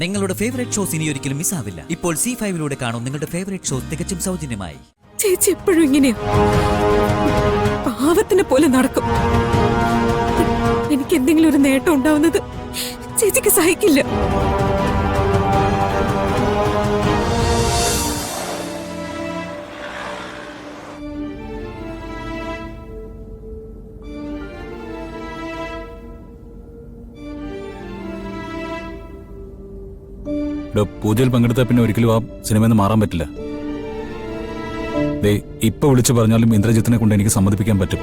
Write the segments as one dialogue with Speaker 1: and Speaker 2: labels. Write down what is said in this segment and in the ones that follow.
Speaker 1: നിങ്ങളുടെ favourite shows ഇനി ഒരിക്കലും മിസ്സാവില്ല. ഇപ്പോൾ C5 കാണും നിങ്ങളുടെ ഫേവറേറ്റ് ഷോസ് തികച്ചും സൗജന്യമായി.
Speaker 2: ചേച്ചി എപ്പോഴും ഇങ്ങനെയാ, പാവത്തിനെ പോലെ നടക്കും. എനിക്ക് എന്തെങ്കിലും ഒരു നേട്ടം ഉണ്ടാവുന്നത് ചേച്ചിക്ക് സഹിക്കില്ല.
Speaker 3: പൂജയിൽ പങ്കെടുത്താൽ പിന്നെ ഒരിക്കലും ആ സിനിമയിൽ നിന്ന് മാറാൻ പറ്റില്ല. ഇപ്പൊ വിളിച്ചു പറഞ്ഞാലും ഇന്ദ്രജിത്തിനെ കൊണ്ട് എനിക്ക് സമ്മതിപ്പിക്കാൻ പറ്റും.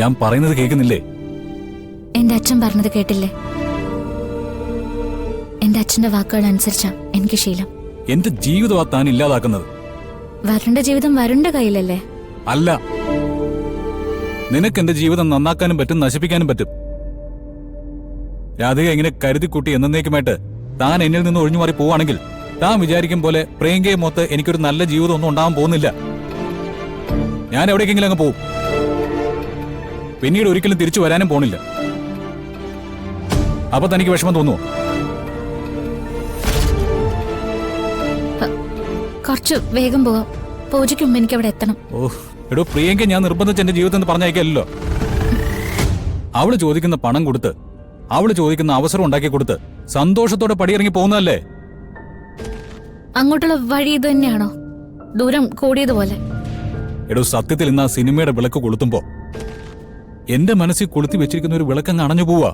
Speaker 3: ഞാൻ പറയുന്നത് കേൾക്കുന്നില്ലേ?
Speaker 4: എന്റെ അച്ഛൻ പറഞ്ഞത് കേട്ടില്ലേ? എന്റെ അച്ഛന്റെ വാക്കുകൾ അനുസരിച്ചാ എനിക്ക് ശീലം.
Speaker 3: എന്റെ ജീവിതമാ താൻ ഇല്ലാതാക്കുന്നത്.
Speaker 4: വരണ്ട ജീവിതം വരണ്ട കയ്യിലല്ലേ?
Speaker 3: അല്ല, നിനക്ക് എന്റെ ജീവിതം നന്നാക്കാനും പറ്റും, നശിപ്പിക്കാനും പറ്റും. രാധിക ഇങ്ങനെ കരുതിക്കൂട്ടി എന്നേക്കുമായിട്ട് താൻ എന്നിൽ നിന്ന് ഒഴിഞ്ഞു മാറി പോവാണെങ്കിൽ താൻ വിചാരിക്കും പോലെ പ്രിയങ്കയെ മൊത്ത് എനിക്കൊരു നല്ല ജീവിതം ഒന്നും ഉണ്ടാവാൻ പോകുന്നില്ല. ഞാൻ എവിടേക്കെങ്കിലും അങ്ങ് പോവും. പിന്നീട് ഒരിക്കലും തിരിച്ചു വരാനും പോണില്ല. അപ്പൊ തനിക്ക് വിഷമം തോന്നുവോ?
Speaker 4: കുറച്ച് വേഗം പോവാം. പൂജയ്ക്ക് മുമ്പ് എനിക്ക് അവിടെ എത്തണം.
Speaker 3: എടോ, പ്രിയങ്ക ഞാൻ നിർബന്ധിച്ച് എന്റെ ജീവിതത്തിൽ നിന്ന് പറഞ്ഞയക്കല്ലോ. അവള് ചോദിക്കുന്ന പണം കൊടുത്ത്, അവള് ചോദിക്കുന്ന അവസരം ഉണ്ടാക്കി കൊടുത്ത് സന്തോഷത്തോടെ പടിയിറങ്ങി പോകുന്നതല്ലേ?
Speaker 4: അങ്ങോട്ടുള്ള വഴി ഇത് തന്നെയാണോ? ദൂരം കൂടിയതുപോലെ.
Speaker 3: എടോ, സത്യത്തിൽ ഇന്ന് ആ സിനിമയുടെ വിളക്ക് കൊളുത്തുമ്പോ എന്റെ മനസ്സിൽ കൊളുത്തി വെച്ചിരിക്കുന്ന ഒരു വിളക്കങ്ങ് അണഞ്ഞു പോവാ.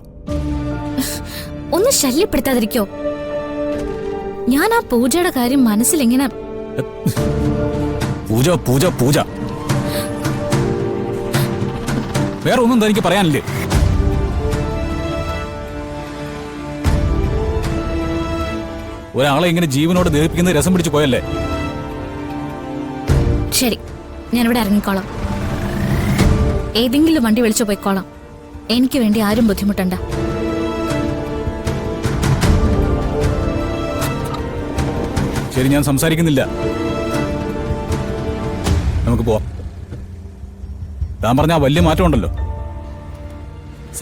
Speaker 4: ഒന്ന് ശല്യപ്പെടുത്താതിരിക്കോ? ഞാൻ ആ പൂജയുടെ കാര്യം മനസ്സിൽ എങ്ങനെ...
Speaker 3: പൂജ പൂജ പൂജ, വേറെ ഒന്നും തനിക്ക് പറയാനില്ലേ? ഒരാളെ ഇങ്ങനെ ജീവനോട് ദഹിപ്പിക്കുന്ന രസം പിടിച്ചു പോയല്ലേ?
Speaker 4: ശരി, ഞാനിവിടെ ഇറങ്ങിക്കോളാം. ഏതെങ്കിലും വണ്ടി വിളിച്ചു പോയിക്കോളാം. എനിക്ക് വേണ്ടി ആരും ബുദ്ധിമുട്ടണ്ട.
Speaker 3: ശരി, ഞാൻ സംസാരിക്കുന്നില്ല. നമുക്ക് പോവാം. താൻ പറഞ്ഞ വലിയ മാറ്റം ഉണ്ടല്ലോ,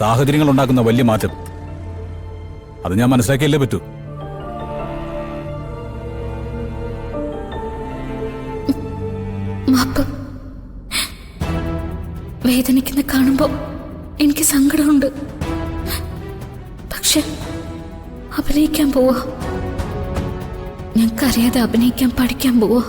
Speaker 3: സാഹചര്യങ്ങൾ ഉണ്ടാക്കുന്ന വലിയ മാറ്റം, അത് ഞാൻ മനസ്സിലാക്കിയല്ലേ പറ്റൂ.
Speaker 4: വേദനിക്കുന്ന കാണുമ്പോ എനിക്ക് സങ്കടമുണ്ട്. പക്ഷെ അഭിനയിക്കാൻ പോവാ. ഞങ്ങൾക്കറിയാതെ അഭിനയിക്കാൻ പഠിക്കാൻ പോവാ.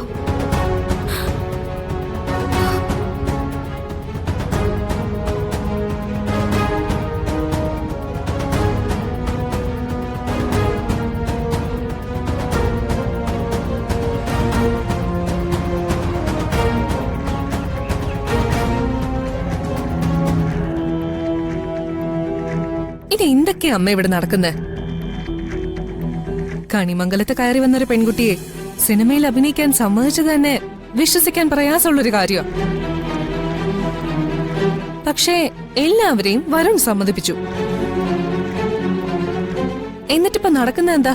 Speaker 2: ഇനി എന്തൊക്കെയാ അമ്മ ഇവിടെ നടക്കുന്നത്? കണിമംഗലത്ത് കയറി വന്നൊരു പെൺകുട്ടിയെ സിനിമയിൽ അഭിനയിക്കാൻ സമ്മതിച്ചത് തന്നെ വിശ്വസിക്കാൻ പ്രയാസമുള്ളൊരു കാര്യം. പക്ഷേ എല്ലാവരെയും വരുൺ സമ്മതിപ്പിച്ചു. എന്നിട്ടിപ്പോ നടക്കുന്ന എന്താ?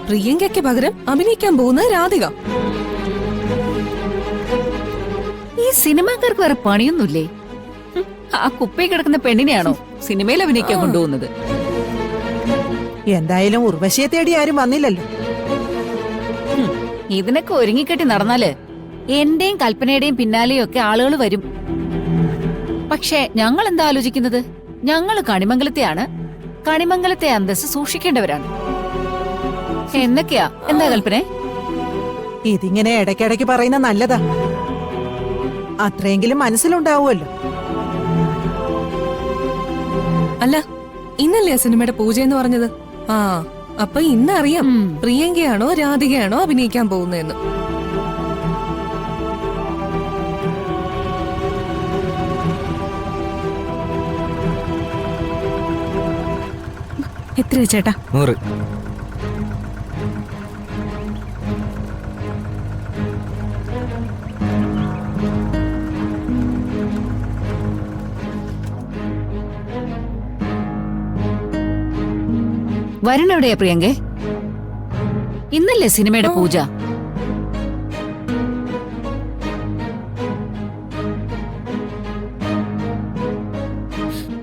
Speaker 2: പ്രിയങ്കയ്ക്ക് പകരം അഭിനയിക്കാൻ പോകുന്ന രാധിക.
Speaker 5: ഈ സിനിമാക്കാർക്ക് വേറെ പണിയൊന്നുമില്ലേ? ആ കുപ്പയിൽ കിടക്കുന്ന പെണ്ണിനെയാണോ സിനിമയിൽ അഭിനയിക്കാൻ കൊണ്ടുപോകുന്നത്?
Speaker 6: എന്തായാലും ഉർവശിയെ തേടി ആരും വന്നില്ലല്ലോ.
Speaker 5: ഇതിനൊക്കെ ഒരുങ്ങിക്കെട്ടി നടന്നാല് എന്റെയും കൽപ്പനയുടെയും പിന്നാലെയും ഒക്കെ ആളുകൾ വരും. പക്ഷേ ഞങ്ങൾ എന്താ ആലോചിക്കുന്നത്? ഞങ്ങൾ കണിമംഗലത്തെയാണ്. കണിമംഗലത്തെ അന്തസ് സൂക്ഷിക്കേണ്ടവരാണ്. എന്നൊക്കെയാ എന്താ കൽപ്പന?
Speaker 6: ഇതിങ്ങനെ ഇടയ്ക്കിടയ്ക്ക് പറയുന്ന നല്ലതാ. അത്രയെങ്കിലും മനസ്സിലുണ്ടാവുമല്ലോ.
Speaker 2: അല്ല, ഇന്നല്ലേ ആ സിനിമയുടെ പൂജ എന്ന് പറഞ്ഞത്? ആ, അപ്പൊ ഇന്നറിയാം പ്രിയങ്കയാണോ രാധികയാണോ അഭിനയിക്കാൻ പോകുന്നതെന്ന്. എത്ര ചേട്ടാ?
Speaker 7: 100.
Speaker 5: വരണെവിടെയാ പ്രിയങ്കേ? ഇന്നല്ലേ സിനിമയുടെ പൂജ?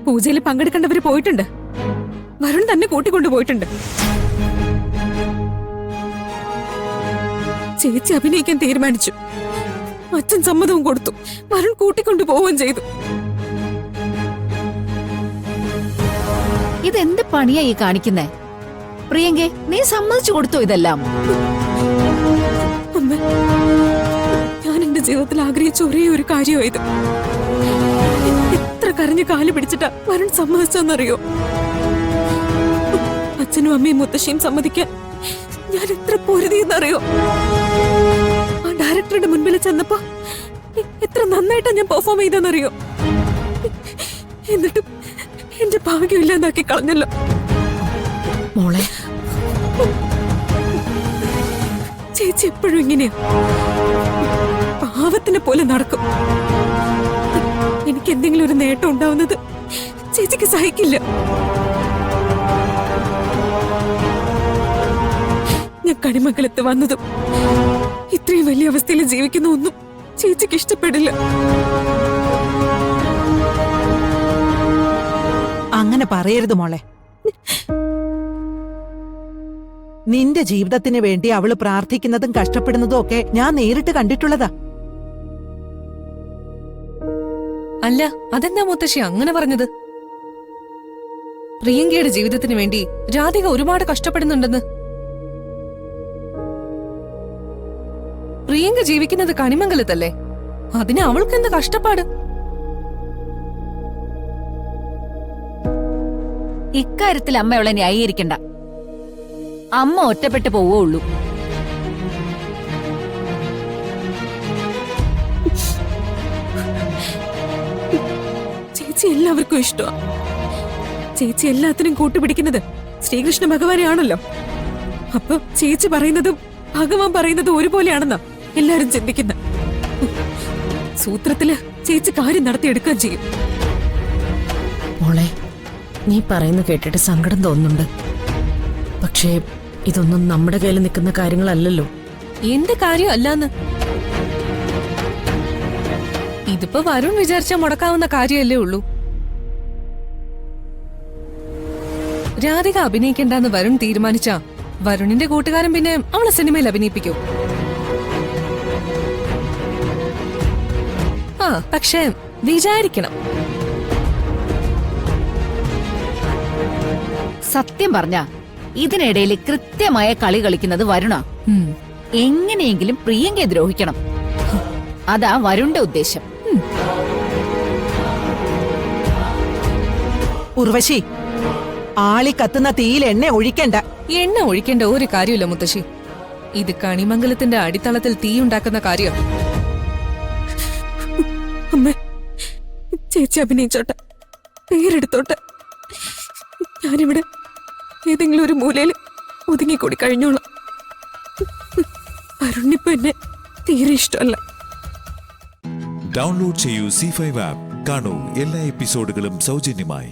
Speaker 2: പൂജയിൽ പങ്കെടുക്കേണ്ടവര് പോയിട്ടുണ്ട്. വരുൺ തന്നെ കൂട്ടിക്കൊണ്ടുപോയിട്ടുണ്ട്. ചേച്ചി അഭിനയിക്കാൻ തീരുമാനിച്ചു. അച്ഛൻ സമ്മതവും കൊടുത്തു. വരുൺ കൂട്ടിക്കൊണ്ടു പോവുകയും ചെയ്തു.
Speaker 5: ഇതെന്ത് പണിയാ ഈ കാണിക്കുന്നേ? പ്രിയങ്കെ, നീ സമ്മതിച്ചു കൊടുത്തോ ഇതെല്ലാം?
Speaker 2: അമ്മ, ഞാൻ എന്റെ ജീവിതത്തിൽ ആഗ്രഹിച്ച ഒരേ ഒരു കാര്യമോ ഇത്. എത്ര കരഞ്ഞ് കാല് പിടിച്ചിട്ടാ വരുൺ സമ്മതിച്ചെന്നറിയോ? അച്ഛനും അമ്മയും മുത്തശ്ശിയും സമ്മതിക്കാൻ ഞാൻ എത്ര പൊരുതിയെന്നറിയോ? ആ ഡയറക്ടറുടെ മുൻപിൽ ചെന്നപ്പോ എത്ര നന്നായിട്ടാ ഞാൻ പെർഫോം ചെയ്തെന്നറിയോ? എന്നിട്ടും എന്റെ ഭാഗ്യം ഇല്ലാതാക്കി കളഞ്ഞല്ലോ.
Speaker 7: മോളെ,
Speaker 2: ചേച്ചി എപ്പോഴും ഇങ്ങനെയാ, പാവത്തിനെ പോലെ നടക്കും. എനിക്ക് എന്തെങ്കിലും ഒരു നേട്ടം ഉണ്ടാവുന്നത് ചേച്ചിക്ക് സഹിക്കില്ല. ഞാൻ കണിമംഗലത്ത് വന്നതും ഇത്രയും വലിയ അവസ്ഥയിൽ ജീവിക്കുന്ന ഒന്നും ചേച്ചിക്ക് ഇഷ്ടപ്പെടില്ല.
Speaker 6: അങ്ങനെ പറയരുത് മോളെ. നിന്റെ ജീവിതത്തിന് വേണ്ടി അവള് പ്രാർത്ഥിക്കുന്നതും കഷ്ടപ്പെടുന്നതും ഒക്കെ ഞാൻ നേരിട്ട് കണ്ടിട്ടുള്ളതാ.
Speaker 2: അല്ല, അതെന്താ മുത്തശ്ശി അങ്ങനെ പറഞ്ഞത്? പ്രിയങ്കയുടെ ജീവിതത്തിന് വേണ്ടി രാധിക ഒരുപാട് കഷ്ടപ്പെടുന്നുണ്ടെന്ന്. പ്രിയങ്ക ജീവിക്കുന്നത് കണിമംഗലത്തല്ലേ, അതിന് അവൾക്ക് എന്ത് കഷ്ടപ്പാട്?
Speaker 5: ഇക്കാര്യത്തിൽ അമ്മ അവളെ ന്യായീകരിക്കണ്ട. അമ്മ ഒറ്റപ്പെട്ടു പോവുള്ളൂ.
Speaker 2: ചേച്ചി എല്ലാവർക്കും ഇഷ്ടമാ. ചേച്ചി എല്ലാത്തിനും കൂട്ടുപിടിക്കുന്നത് ശ്രീകൃഷ്ണ ഭഗവാനെയാണല്ലോ. അപ്പൊ ചേച്ചി പറയുന്നതും ഭഗവാൻ പറയുന്നതും ഒരുപോലെയാണെന്നാ എല്ലാരും ചിന്തിക്കുന്ന. സൂത്രത്തില് ചേച്ചി കാര്യം നടത്തിയെടുക്കുകയും ചെയ്യും.
Speaker 7: മോളെ, നീ പറയുന്ന കേട്ടിട്ട് സങ്കടം തോന്നുന്നുണ്ട്. പക്ഷേ ഇതൊന്നും നമ്മുടെ കയ്യിൽ നിൽക്കുന്ന കാര്യങ്ങളല്ലല്ലോ.
Speaker 2: എന്റെ കാര്യം അല്ലാന്ന്. ഇതിപ്പോ വരുൺ വിചാരിച്ചാൽ മുടക്കാവുന്ന കാര്യമല്ലേ ഉള്ളൂ. രാധിക അഭിനയിക്കണ്ടെന്ന് വരുൺ തീരുമാനിച്ചാ വരുണിന്റെ കൂട്ടുകാരൻ പിന്നെ അവളെ സിനിമയിൽ അഭിനയിപ്പിക്കൂ. ആ, പക്ഷേ വിചാരിക്കണം.
Speaker 5: സത്യം പറഞ്ഞ ഇതിനിടയിൽ കൃത്യമായ കളി കളിക്കുന്നത് വരുണാ. എങ്ങനെയെങ്കിലും പ്രിയങ്കയെ ദ്രോഹിക്കണം. അതാ വരുണിന്റെ ഉദ്ദേശം.
Speaker 6: ഉർവശി, ആളി കത്തുന്ന തീയിൽ എണ്ണ ഒഴിക്കണ്ട.
Speaker 2: എണ്ണ ഒഴിക്കേണ്ട ഒരു കാര്യമില്ല മുത്തശ്ശി. ഇത് കണിമംഗലത്തിന്റെ അടിത്തളത്തിൽ തീ ഉണ്ടാക്കുന്ന കാര്യം. അമ്മ, ചേച്ചി അഭിനയിച്ചോട്ടെ, പേരെടുത്തോട്ടെ. ഞാനിവിടെ ഏതെങ്കിലും ഒരു മൂലയിൽ ഒതുങ്ങിക്കൂടി കഴിഞ്ഞോളാം. വരുണിപ്പോ എന്നെ തീരെ ഇഷ്ടമല്ല.
Speaker 8: ഡൗൺലോഡ് ചെയ്യൂ C5 ആപ്പ്. കാണൂ എല്ലാ എപ്പിസോഡുകളും സൗജന്യമായി.